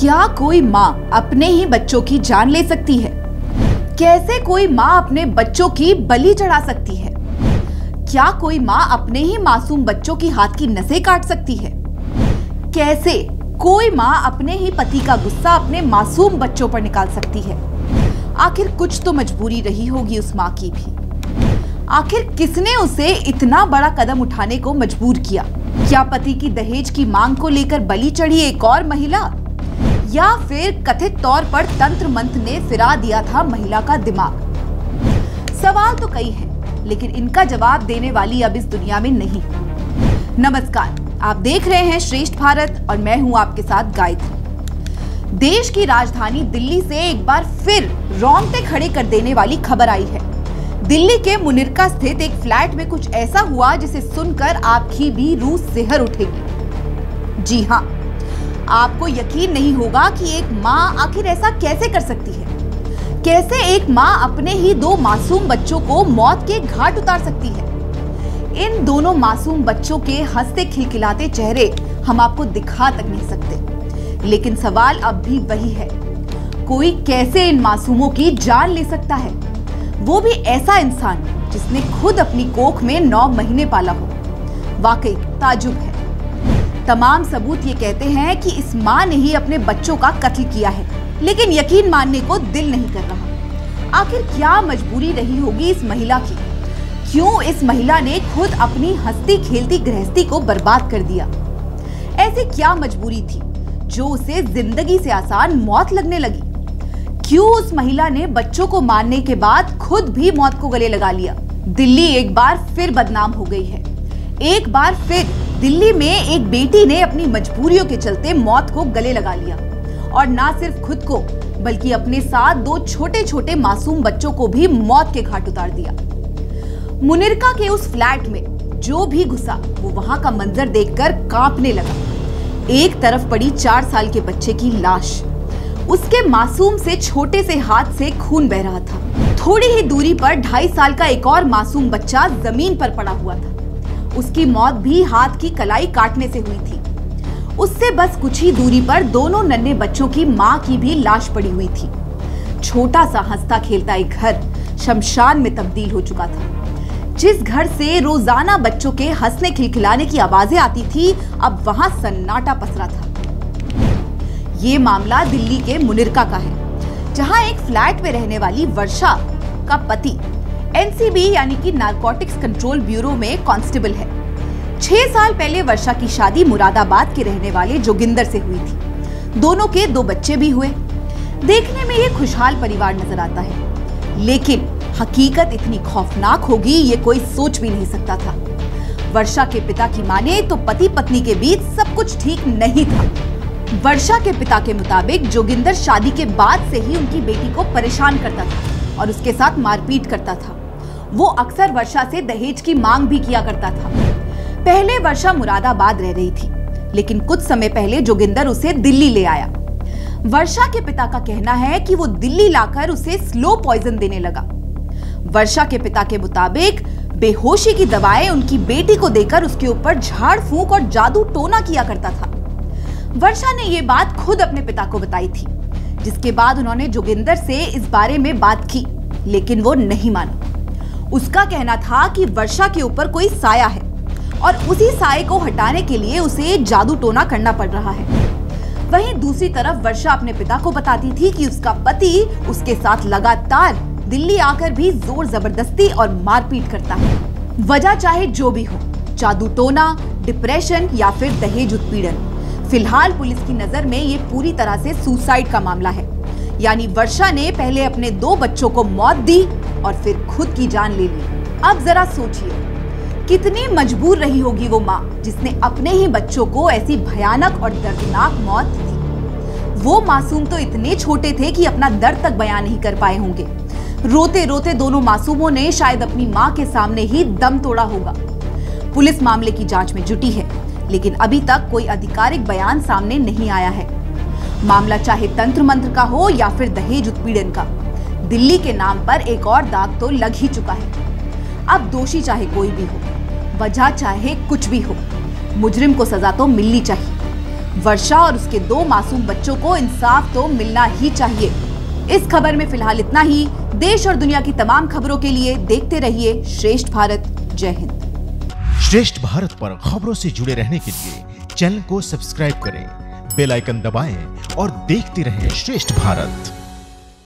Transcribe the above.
क्या कोई माँ अपने ही बच्चों की जान ले सकती है? कैसे कोई माँ अपने बच्चों की बलि चढ़ा सकती है? क्या कोई माँ अपने ही मासूम बच्चों की हाथ की नसें काट सकती है? कैसे कोई माँ अपने ही पति का गुस्सा अपने मासूम बच्चों पर निकाल सकती है? आखिर कुछ तो मजबूरी रही होगी उस माँ की भी। आखिर किसने उसे इतना बड़ा कदम उठाने को मजबूर किया? क्या पति की दहेज की मांग को लेकर बलि चढ़ी एक और महिला, या फिर कथित तौर पर तंत्र मंत्र ने फिरा दिया था महिला का दिमाग? सवाल तो कई हैं, लेकिन इनका जवाब देने वाली अब इस दुनिया में नहीं। नमस्कार, आप देख रहे हैं श्रेष्ठ भारत और मैं हूं आपके साथ गायत्री। देश की राजधानी दिल्ली से एक बार फिर रोंगटे खड़े कर देने वाली खबर आई है। दिल्ली के मुनिरका स्थित एक फ्लैट में कुछ ऐसा हुआ जिसे सुनकर आपकी भी रूह सिहर उठेगी। जी हां, आपको यकीन नहीं होगा कि एक माँ आखिर ऐसा कैसे कर सकती है। कैसे एक माँ अपने ही दो मासूम बच्चों को मौत के घाट उतार सकती है। इन दोनों मासूम बच्चों के हंसते खिलखिलाते चेहरे हम आपको दिखा तक नहीं सकते, लेकिन सवाल अब भी वही है, कोई कैसे इन मासूमों की जान ले सकता है, वो भी ऐसा इंसान जिसने खुद अपनी कोख में 9 महीने पाला हो। वाकई ताजुब है। तमाम सबूत ये कहते हैं कि इस माँ ने ही अपने बच्चों का कत्ल किया है, लेकिन यकीन मानने को दिल नहीं कर रहा। आखिर क्या मजबूरी रही होगी इस महिला की? क्यों इस महिला ने खुद अपनी हंसती खेलती गृहस्थी को बर्बाद कर दिया? ऐसी क्या मजबूरी थी जो उसे जिंदगी से आसान मौत लगने लगी? क्यों उस महिला ने बच्चों को मारने के बाद खुद भी मौत को गले लगा लिया? दिल्ली एक बार फिर बदनाम हो गई है। एक बार फिर दिल्ली में एक बेटी ने अपनी मजबूरियों के चलते मौत को गले लगा लिया, और ना सिर्फ खुद को बल्कि अपने साथ 2 छोटे छोटे मासूम बच्चों को भी मौत के घाट उतार दिया। मुनिरका के उस फ्लैट में जो भी घुसा वो वहां का मंजर देखकर कांपने लगा। एक तरफ पड़ी 4 साल के बच्चे की लाश, उसके मासूम से छोटे से हाथ से खून बह रहा था। थोड़ी ही दूरी पर 2.5 साल का एक और मासूम बच्चा जमीन पर पड़ा हुआ था। उसकी मौत भी हाथ की कलाई काटने से हुई थी। उससे बस कुछ ही दूरी पर दोनों नन्हे बच्चों की मां की भी लाश पड़ी हुई थी। छोटा सा हंसता खेलता एक घर शमशान में तब्दील हो चुका था। जिस घर से रोजाना बच्चों के हंसने खिलखिलाने की आवाजें आती थी, अब वहां सन्नाटा पसरा था। ये मामला दिल्ली के मुनिरका का है, जहां एक फ्लैट में रहने वाली वर्षा का पति एनसीबी यानी कि नारकोटिक्स कंट्रोल ब्यूरो में कांस्टेबल है। 6 साल पहले वर्षा की शादी मुरादाबाद के रहने वाले जोगिंदर से हुई थी। दोनों के 2 बच्चे भी हुए। देखने में ये खुशहाल परिवार नजर आता है, लेकिन हकीकत इतनी खौफनाक होगी ये कोई सोच भी नहीं सकता था। वर्षा के पिता की माने तो पति पत्नी के बीच सब कुछ ठीक नहीं था। वर्षा के पिता के मुताबिक जोगिंदर शादी के बाद से ही उनकी बेटी को परेशान करता था और उसके साथ मारपीट करता था। वो अक्सर वर्षा से दहेज की मांग भी किया करता था। पहले वर्षा मुरादाबाद रह रही थी, लेकिन कुछ समय पहले जोगिंदर उसे दिल्ली ले आया। वर्षा के पिता का कहना है कि वो दिल्ली लाकर उसे स्लो पॉइजन देने लगा। वर्षा के पिता के मुताबिक बेहोशी की दवाएं उनकी बेटी को देकर उसके ऊपर झाड़ फूंक और जादू टोना किया करता था। वर्षा ने यह बात खुद अपने पिता को बताई थी, जिसके बाद उन्होंने जोगिंदर से इस बारे में बात की, लेकिन वो नहीं माना। उसका कहना था कि वर्षा के ऊपर कोई साया है और उसी साये को हटाने के लिए उसे जादू टोना करना पड़ रहा है। वहीं दूसरी तरफ वर्षा अपने पिता को बताती थी कि उसका पति उसके साथ लगातार दिल्ली आकर भी जोर जबरदस्ती और मारपीट करता है। वजह चाहे जो भी हो, जादू टोना, डिप्रेशन या फिर दहेज उत्पीड़न, फिलहाल पुलिस की नजर में ये पूरी तरह से सुसाइड का मामला है। यानी वर्षा ने पहले अपने 2 बच्चों को मौत दी और फिर खुद की जान ले ली। अब जरा सोचिए, कितनी मजबूर रही होगी वो माँ जिसने अपने ही बच्चों को ऐसी भयानक और दर्दनाक मौत दी। वो मासूम तो इतने छोटे थे कि अपना दर्द तक बयान नहीं कर पाए होंगे। रोते रोते दोनों मासूमों ने शायद अपनी माँ के सामने ही दम तोड़ा होगा। पुलिस मामले की जांच में जुटी है, लेकिन अभी तक कोई आधिकारिक बयान सामने नहीं आया है। मामला चाहे तंत्र मंत्र का हो या फिर दहेज उत्पीड़न का, दिल्ली के नाम पर एक और दाग तो लग ही चुका है। अब दोषी चाहे कोई भी हो, वजह चाहे कुछ भी हो, मुजरिम को सजा तो मिलनी चाहिए। वर्षा और उसके 2 मासूम बच्चों को इंसाफ तो मिलना ही चाहिए। इस खबर में फिलहाल इतना ही। देश और दुनिया की तमाम खबरों के लिए देखते रहिए श्रेष्ठ भारत। जय हिंद। श्रेष्ठ भारत पर खबरों से जुड़े रहने के लिए चैनल को सब्सक्राइब करें, बेल आइकन दबाएं और देखते रहें श्रेष्ठ भारत।